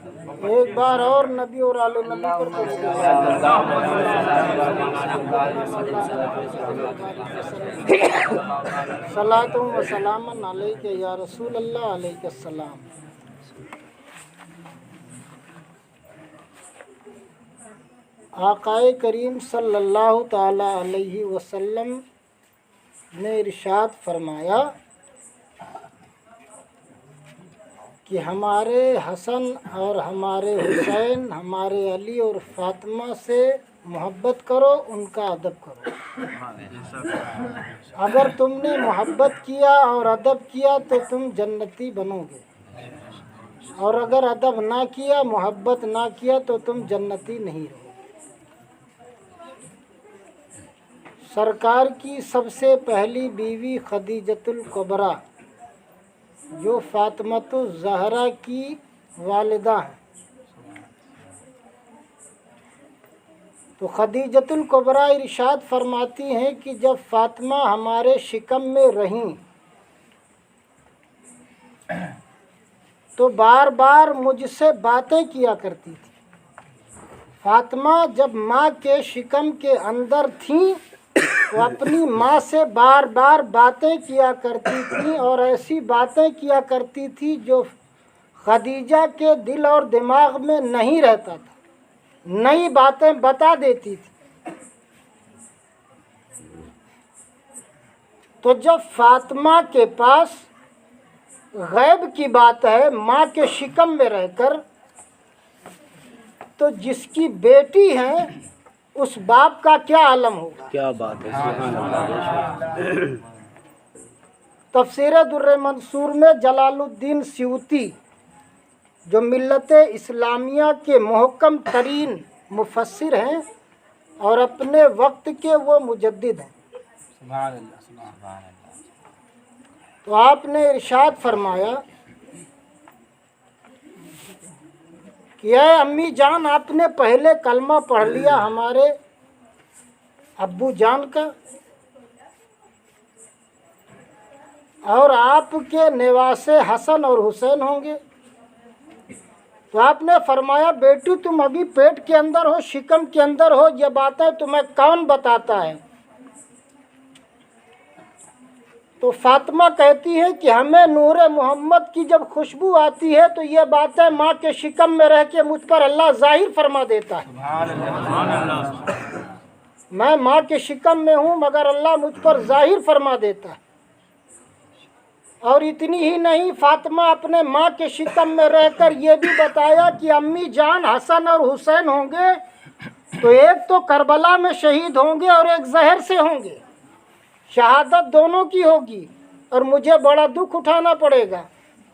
ایک بار اور نبی اور آل نبی پر صلاۃ و سلام علیک یا رسول اللہ علیہ السلام۔ آقائے کریم صلی اللہ تعالی علیہ وسلم نے ارشاد فرمایا کہ ہمارے حسن اور ہمارے حسین، ہمارے علی اور فاطمہ سے محبت کرو، ان کا ادب کرو۔ اگر تم نے محبت کیا اور ادب کیا تو تم جنتی بنو گے، اور اگر ادب نہ کیا، محبت نہ کیا تو تم جنتی نہیں رہو۔ سرکار کی سب سے پہلی بیوی خدیجۃ الکبریٰ جو فاطمۃ الزہرا کی والدہ ہیں، تو خدیجۃ الکبریٰ ارشاد فرماتی ہیں کہ جب فاطمہ ہمارے شکم میں رہیں تو بار بار مجھ سے باتیں کیا کرتی تھی۔ فاطمہ جب ماں کے شکم کے اندر تھیں تو اپنی ماں سے بار بار باتیں کیا کرتی تھیں، اور ایسی باتیں کیا کرتی تھی جو خدیجہ کے دل اور دماغ میں نہیں رہتا تھا، نئی باتیں بتا دیتی تھی۔ تو جب فاطمہ کے پاس غیب کی بات ہے، ماں کے شکم میں رہ کر، تو جس کی بیٹی ہے اس باپ کا کیا عالم ہوگا؟ کیا بات ہے۔ تفسیر در منصور میں جلال الدین سیوطی جو ملت اسلامیہ کے محکم ترین مفسر ہیں اور اپنے وقت کے وہ مجدد ہیں، سبحان اللہ سبحان اللہ۔ تو آپ نے ارشاد فرمایا کہ اے امی جان، آپ نے پہلے کلمہ پڑھ لیا ہمارے ابو جان کا، اور آپ کے نواسے حسن اور حسین ہوں گے۔ تو آپ نے فرمایا بیٹی تم ابھی پیٹ کے اندر ہو، شکم کے اندر ہو، یہ باتیں تمہیں کون بتاتا ہے؟ تو فاطمہ کہتی ہے کہ ہمیں نور محمد کی جب خوشبو آتی ہے تو یہ باتیں ماں کے شکم میں رہ کے مجھ پر اللہ ظاہر فرما دیتا ہے۔ سبحان اللہ۔ میں ماں کے شکم میں ہوں مگر اللہ مجھ پر ظاہر فرما دیتا ہے۔ اور اتنی ہی نہیں، فاطمہ اپنے ماں کے شکم میں رہ کر یہ بھی بتایا کہ امی جان حسن اور حسین ہوں گے تو ایک تو کربلا میں شہید ہوں گے اور ایک زہر سے ہوں گے، شہادت دونوں کی ہوگی اور مجھے بڑا دکھ اٹھانا پڑے گا۔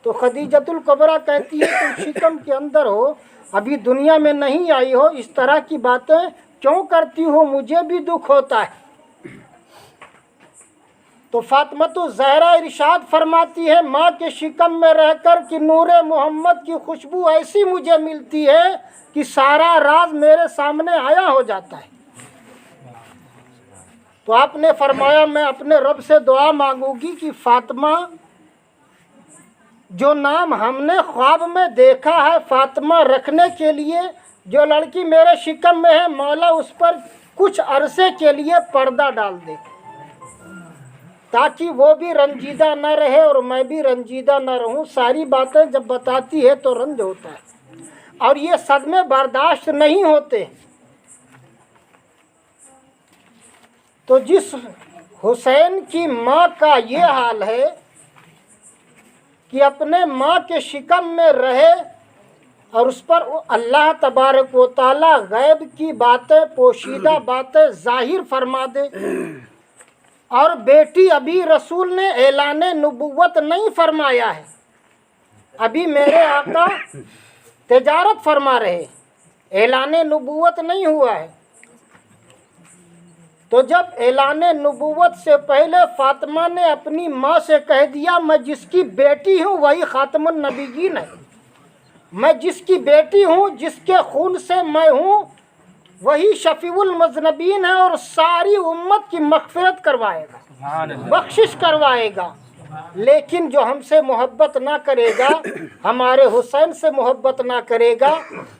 تو خدیجۃ الکبریٰ کہتی ہے تم شکم کے اندر ہو، ابھی دنیا میں نہیں آئی ہو، اس طرح کی باتیں کیوں کرتی ہو؟ مجھے بھی دکھ ہوتا ہے۔ تو فاطمۃ الزہرا ارشاد فرماتی ہے ماں کے شکم میں رہ کر کہ نور محمد کی خوشبو ایسی مجھے ملتی ہے کہ سارا راز میرے سامنے آیا ہو جاتا ہے۔ تو آپ نے فرمایا میں اپنے رب سے دعا مانگوں گی کہ فاطمہ جو نام ہم نے خواب میں دیکھا ہے فاطمہ رکھنے کے لیے، جو لڑکی میرے شکم میں ہے، مولا اس پر کچھ عرصے کے لیے پردہ ڈال دے تاکہ وہ بھی رنجیدہ نہ رہے اور میں بھی رنجیدہ نہ رہوں۔ ساری باتیں جب بتاتی ہے تو رنج ہوتا ہے اور یہ صدمے برداشت نہیں ہوتے۔ تو جس حسین کی ماں کا یہ حال ہے کہ اپنے ماں کے شکم میں رہے اور اس پر اللہ تبارک و تعالی غیب کی باتیں، پوشیدہ باتیں ظاہر فرما دے، اور بیٹی ابھی رسول نے اعلان نبوت نہیں فرمایا ہے، ابھی میرے آقا تجارت فرما رہے، اعلان نبوت نہیں ہوا ہے۔ تو جب اعلان نبوت سے پہلے فاطمہ نے اپنی ماں سے کہہ دیا میں جس کی بیٹی ہوں وہی خاتم النبیین ہے، میں جس کی بیٹی ہوں، جس کے خون سے میں ہوں، وہی شفیع المذنبین ہے اور ساری امت کی مغفرت کروائے گا، بخشش کروائے گا۔ لیکن جو ہم سے محبت نہ کرے گا، ہمارے حسین سے محبت نہ کرے گا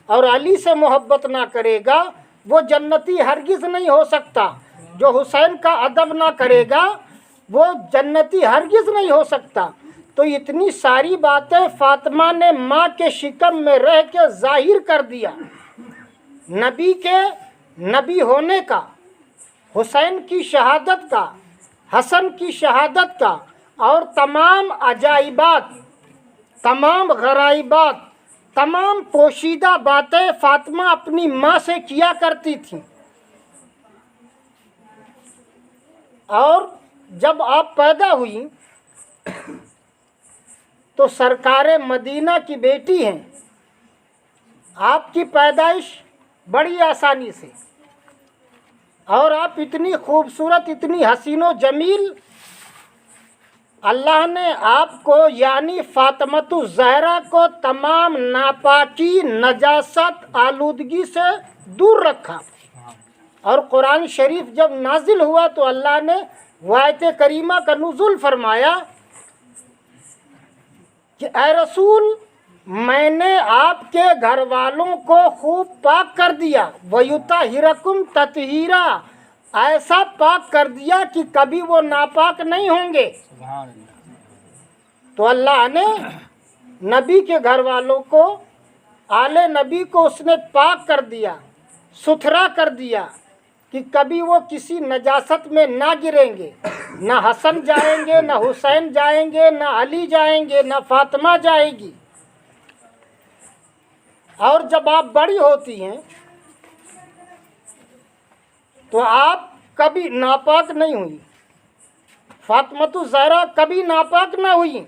اور علی سے محبت نہ کرے گا، وہ جنتی ہرگز نہیں ہو سکتا۔ جو حسین کا ادب نہ کرے گا وہ جنتی ہرگز نہیں ہو سکتا۔ تو اتنی ساری باتیں فاطمہ نے ماں کے شکم میں رہ کے ظاہر کر دیا، نبی کے نبی ہونے کا، حسین کی شہادت کا، حسن کی شہادت کا، اور تمام عجائبات، تمام غرائبات، تمام پوشیدہ باتیں فاطمہ اپنی ماں سے کیا کرتی تھیں۔ اور جب آپ پیدا ہوئی تو سرکار مدینہ کی بیٹی ہیں، آپ کی پیدائش بڑی آسانی سے، اور آپ اتنی خوبصورت، اتنی حسین و جمیل، اللہ نے آپ کو یعنی فاطمۃ الزہرا کو تمام ناپاکی، نجاست، آلودگی سے دور رکھا۔ اور قرآن شریف جب نازل ہوا تو اللہ نے آیت کریمہ کا نزول فرمایا کہ اے رسول، میں نے آپ کے گھر والوں کو خوب پاک کر دیا، وَيُطَهِّرَكُمْ تَطْهِيرًا، ایسا پاک کر دیا کہ کبھی وہ ناپاک نہیں ہوں گے۔ سبحان اللہ۔ تو اللہ نے نبی کے گھر والوں کو، آل نبی کو اس نے پاک کر دیا، ستھرا کر دیا کہ کبھی وہ کسی نجاست میں نہ گریں گے، نہ حسن جائیں گے، نہ حسین جائیں گے، نہ علی جائیں گے، نہ فاطمہ جائے گی۔ اور جب آپ بڑی ہوتی ہیں تو آپ کبھی ناپاک نہیں ہوئی، فاطمۃ الزہرا کبھی ناپاک نہ ہوئی۔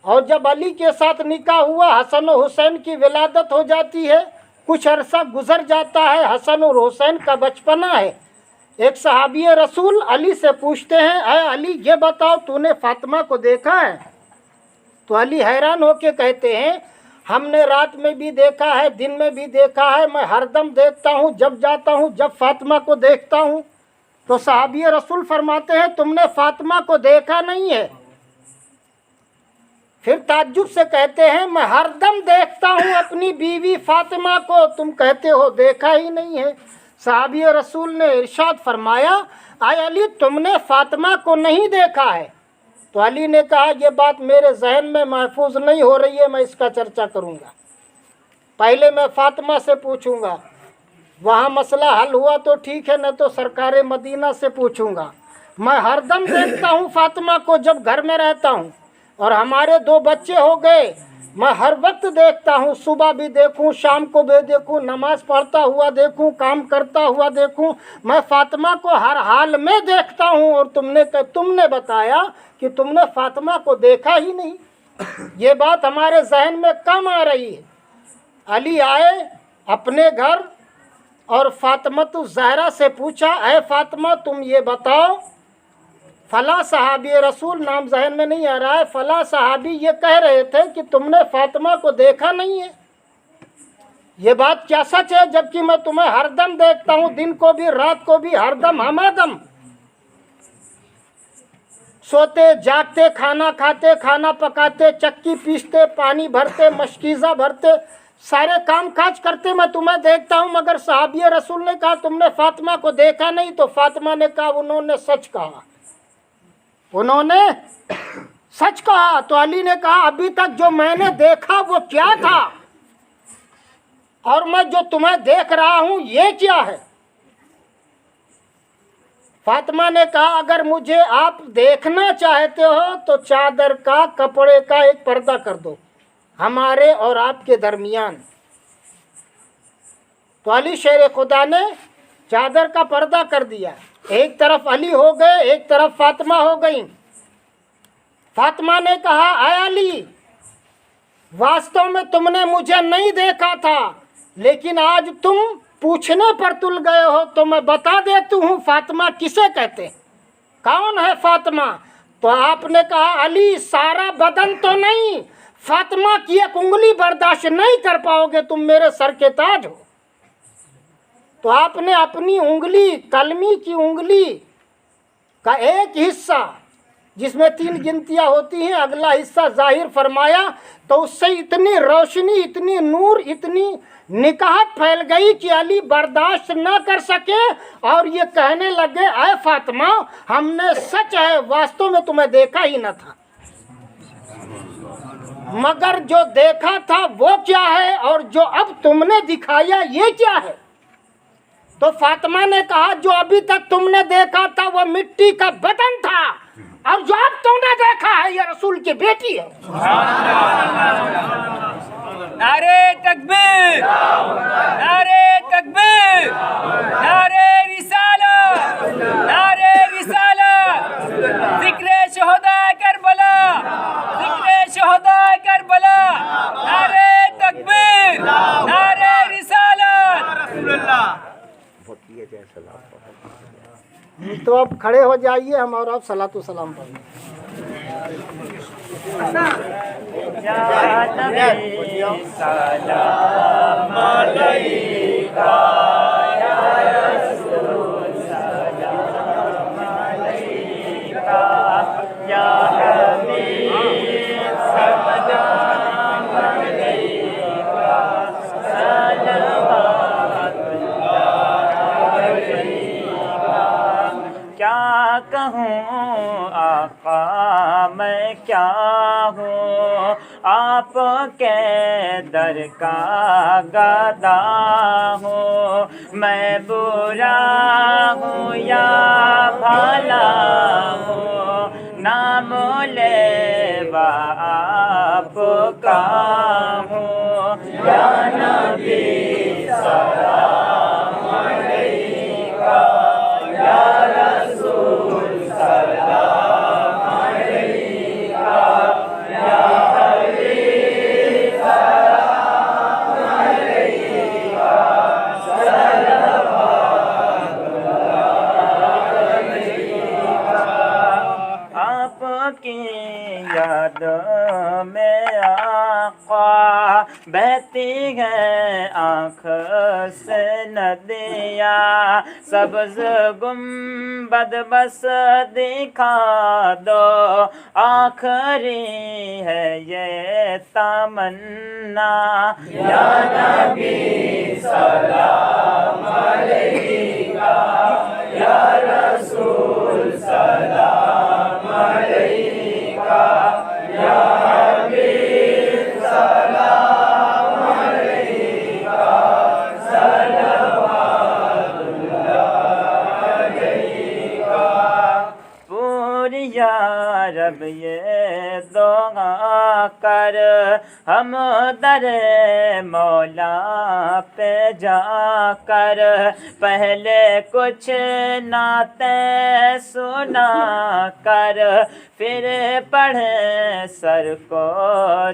اور جب علی کے ساتھ نکاح ہوا، حسن و حسین کی ولادت ہو جاتی ہے، کچھ عرصہ گزر جاتا ہے، حسن اور حسین کا بچپنا ہے۔ ایک صحابی رسول علی سے پوچھتے ہیں، اے علی یہ بتاؤ تو نے فاطمہ کو دیکھا ہے؟ تو علی حیران ہو کے کہتے ہیں، ہم نے رات میں بھی دیکھا ہے، دن میں بھی دیکھا ہے، میں ہر دم دیکھتا ہوں، جب جاتا ہوں جب فاطمہ کو دیکھتا ہوں۔ تو صحابی رسول فرماتے ہیں، تم نے فاطمہ کو دیکھا نہیں ہے؟ پھر تعجب سے کہتے ہیں، میں ہر دم دیکھتا ہوں اپنی بیوی فاطمہ کو، تم کہتے ہو دیکھا ہی نہیں ہے۔ صحابی رسول نے ارشاد فرمایا، اے علی تم نے فاطمہ کو نہیں دیکھا ہے؟ تو علی نے کہا، یہ بات میرے ذہن میں محفوظ نہیں ہو رہی ہے، میں اس کا چرچا کروں گا، پہلے میں فاطمہ سے پوچھوں گا، وہاں مسئلہ حل ہوا تو ٹھیک ہے، نہ تو سرکار مدینہ سے پوچھوں گا۔ میں ہر دم دیکھتا ہوں فاطمہ کو جب گھر میں رہتا ہوں، اور ہمارے 2 بچے ہو گئے، میں ہر وقت دیکھتا ہوں، صبح بھی دیکھوں، شام کو بھی دیکھوں، نماز پڑھتا ہوا دیکھوں، کام کرتا ہوا دیکھوں، میں فاطمہ کو ہر حال میں دیکھتا ہوں، اور تم نے بتایا کہ تم نے فاطمہ کو دیکھا ہی نہیں۔ یہ بات ہمارے ذہن میں کم آ رہی ہے۔ علی آئے اپنے گھر اور فاطمۃ الزہرا سے پوچھا، اے فاطمہ تم یہ بتاؤ، فلاں صحابی رسول، نام ذہن میں نہیں آ رہا ہے، فلاں صحابی یہ کہہ رہے تھے کہ تم نے فاطمہ کو دیکھا نہیں ہے، یہ بات کیا سچ ہے؟ جبکہ میں تمہیں ہر دم دیکھتا ہوں، دن کو بھی رات کو بھی، ہر دم ہمادم، سوتے جاگتے، کھانا کھاتے، کھانا پکاتے، چکی پیستے، پانی بھرتے، مشکیزہ بھرتے، سارے کام کاج کرتے میں تمہیں دیکھتا ہوں، مگر صحابی رسول نے کہا تم نے فاطمہ کو دیکھا نہیں۔ تو فاطمہ نے کہا انہوں نے سچ کہا، انہوں نے سچ کہا۔ تو علی نے کہا ابھی تک جو میں نے دیکھا وہ کیا تھا، اور میں جو تمہیں دیکھ رہا ہوں یہ کیا ہے؟ فاطمہ نے کہا اگر مجھے آپ دیکھنا چاہتے ہو تو چادر کا، کپڑے کا ایک پردہ کر دو ہمارے اور آپ کے درمیان۔ تو علی شیر خدا نے چادر کا پردہ کر دیا، ایک طرف علی ہو گئے، ایک طرف فاطمہ ہو گئیں۔ فاطمہ نے کہا اے علی، واستو میں تم نے مجھے نہیں دیکھا تھا، لیکن آج تم پوچھنے پر تل گئے ہو تو میں بتا دیتی ہوں فاطمہ کسے کہتے ہیں، کون ہے فاطمہ؟ تو آپ نے کہا علی سارا بدن تو نہیں، فاطمہ کی ایک انگلی برداشت نہیں کر پاؤ گے، تم میرے سر کے تاج ہو۔ تو آپ نے اپنی انگلی، کلمی کی انگلی کا ایک حصہ جس میں 3 گنتیاں ہوتی ہیں، اگلا حصہ ظاہر فرمایا تو اس سے اتنی روشنی، اتنی نور، اتنی نکاحت پھیل گئی کہ علی برداشت نہ کر سکے اور یہ کہنے لگے اے فاطمہ ہم نے سچ ہے واستو میں تمہیں دیکھا ہی نہ تھا، مگر جو دیکھا تھا وہ کیا ہے اور جو اب تم نے دکھایا یہ کیا ہے؟ تو فاطمہ نے کہا جو ابھی تک تم نے دیکھا تھا وہ مٹی کا بٹن تھا اور جو اب تم نے دیکھا ہے یہ رسول کی بیٹی ہے۔ نعرے تکبیر، نعرے تکبیر، نعرے رسالت، نعرے رسالت، ذکر شہداء کربلا، ذکر شہداء کربلا، نعرے تکبیر، نعرے رسالت۔ تو اب کھڑے ہو جائیے ہم اور آپ صلاۃ و سلام پڑھیں۔ کیا کہوں آقا میں کیا ہوں، آپ کے در کا گدا ہوں، میں برا ہوں یا بھلا ہوں، نام لیوا آپ کا ہوں، یا نبی سلام علیکہ، یا رسول سلام علیکہ، یا حبیب سلام علیکہ، صلوات اللہ علیکہ۔ آپ کی یاد میں آقا بہتی ہے آنکھ سے ندیاں، سبز گنبد بس دکھا دو، آخری ہے یہ تمنا، یا نبی سلام علیکہ، یا رسول سلام علیکہ، یا حبیب سلام علیکہ، صلوات اللہ علیکہ۔ پوری یا رب یہ دعا کر ہم در مولا پہ جا کر، پہلے کچھ نعتیں سنا کر، پھر پڑھیں سر کو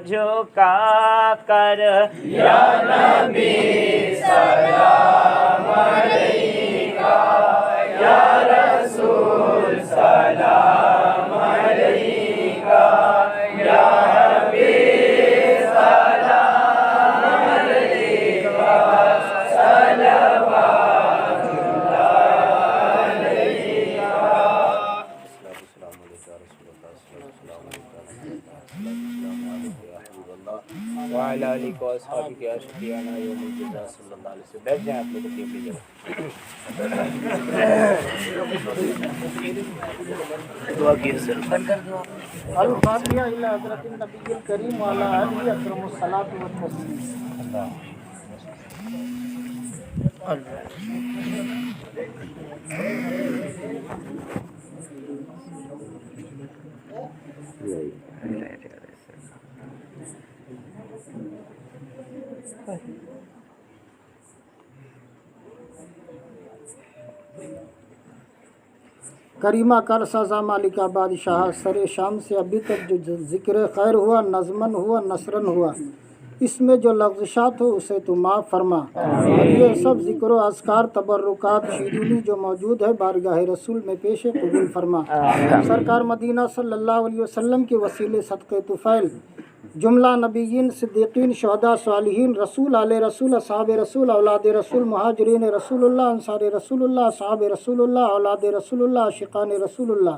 جھکا کر، یا نبی سلام علیکہ، یا رسول سلام علیکہ، یا حبیب سلام علیکہ، صلوات اللہ علیکہ۔ وعلی آلہ و اصحابہ یا شفیعنا یوم الجزا صلی اللہ علیہ وسلم۔ بیٹھ جائیں آپ لوگ اپنی اپنی جگہ۔ دعا کیے سر۔ الفاتحہ الی حضرت النبی الکریم وعلی آلہ اکرم الصلاۃ والتسلیم۔ کریمہ کا رسا مالکہ بادشاہ، سر شام سے ابھی تک جو ذکر خیر ہوا، نظمن ہوا، نثرن ہوا، اس میں جو لغزشات ہو اسے تو معاف فرما، اور یہ سب ذکر و اذکار، تبرکات، شیرینی جو موجود ہے بارگاہ رسول میں پیش قبول فرما۔ سرکار مدینہ صلی اللہ علیہ وسلم کے وسیلے صدقے طفیل جملہ نبیین، صدیقین، شہداء، صالحین، رسول، آل رسول، اصحاب رسول، اولاد رسول، مہاجرین رسول اللہ، انصار رسول اللہ، اصحاب رسول اللہ، اولاد رسول اللہ، عاشقان رسول اللہ،